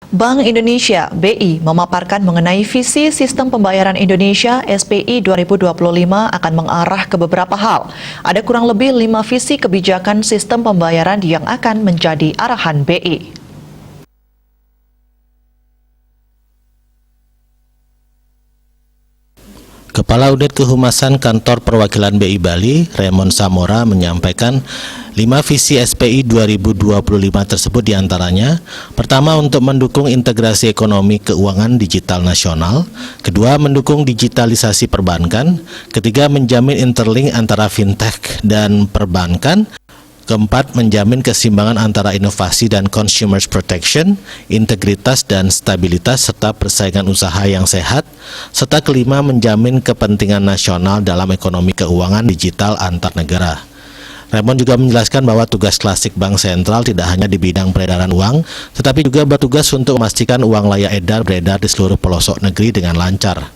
Bank Indonesia (BI) memaparkan mengenai visi sistem pembayaran Indonesia (SPI) 2025 akan mengarah ke beberapa hal. Ada kurang lebih 5 visi kebijakan sistem pembayaran yang akan menjadi arahan BI. Kepala Unit Kehumasan Kantor Perwakilan BI Bali, Raymond Samora, menyampaikan 5 visi SPI 2025 tersebut diantaranya: pertama, untuk mendukung integrasi ekonomi keuangan digital nasional; kedua, mendukung digitalisasi perbankan; ketiga, menjamin interlink antara fintech dan perbankan; keempat, menjamin keseimbangan antara inovasi dan consumer protection, integritas dan stabilitas, serta persaingan usaha yang sehat; serta kelima, menjamin kepentingan nasional dalam ekonomi keuangan digital antar negara. Raymond juga menjelaskan bahwa tugas klasik Bank Sentral tidak hanya di bidang peredaran uang, tetapi juga bertugas untuk memastikan uang layak edar beredar di seluruh pelosok negeri dengan lancar.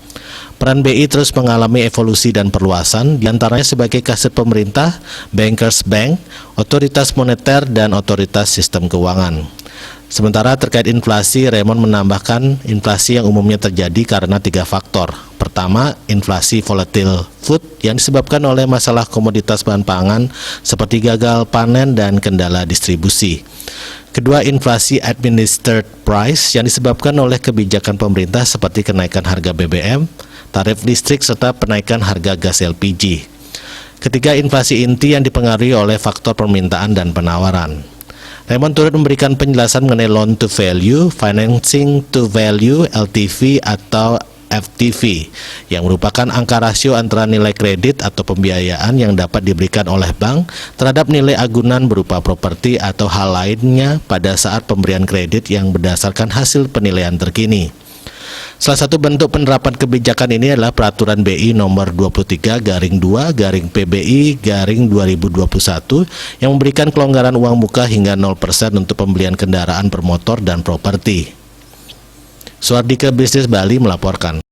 Peran BI terus mengalami evolusi dan perluasan, diantaranya sebagai kasir pemerintah, Bankers Bank, otoritas moneter, dan otoritas sistem keuangan. Sementara terkait inflasi, Raymond menambahkan inflasi yang umumnya terjadi karena 3 faktor. Pertama, inflasi volatile food yang disebabkan oleh masalah komoditas bahan pangan seperti gagal panen dan kendala distribusi. Kedua, inflasi administered price yang disebabkan oleh kebijakan pemerintah seperti kenaikan harga BBM, tarif listrik, serta penaikan harga gas LPG. Ketiga, inflasi inti yang dipengaruhi oleh faktor permintaan dan penawaran. Raymond turut memberikan penjelasan mengenai loan to value, financing to value, LTV atau FTV, yang merupakan angka rasio antara nilai kredit atau pembiayaan yang dapat diberikan oleh bank terhadap nilai agunan berupa properti atau hal lainnya pada saat pemberian kredit yang berdasarkan hasil penilaian terkini. Salah satu bentuk penerapan kebijakan ini adalah Peraturan BI Nomor 23/2/GBI/2021 yang memberikan kelonggaran uang muka hingga 0% untuk pembelian kendaraan bermotor dan properti. Suardike Bisnis Bali melaporkan.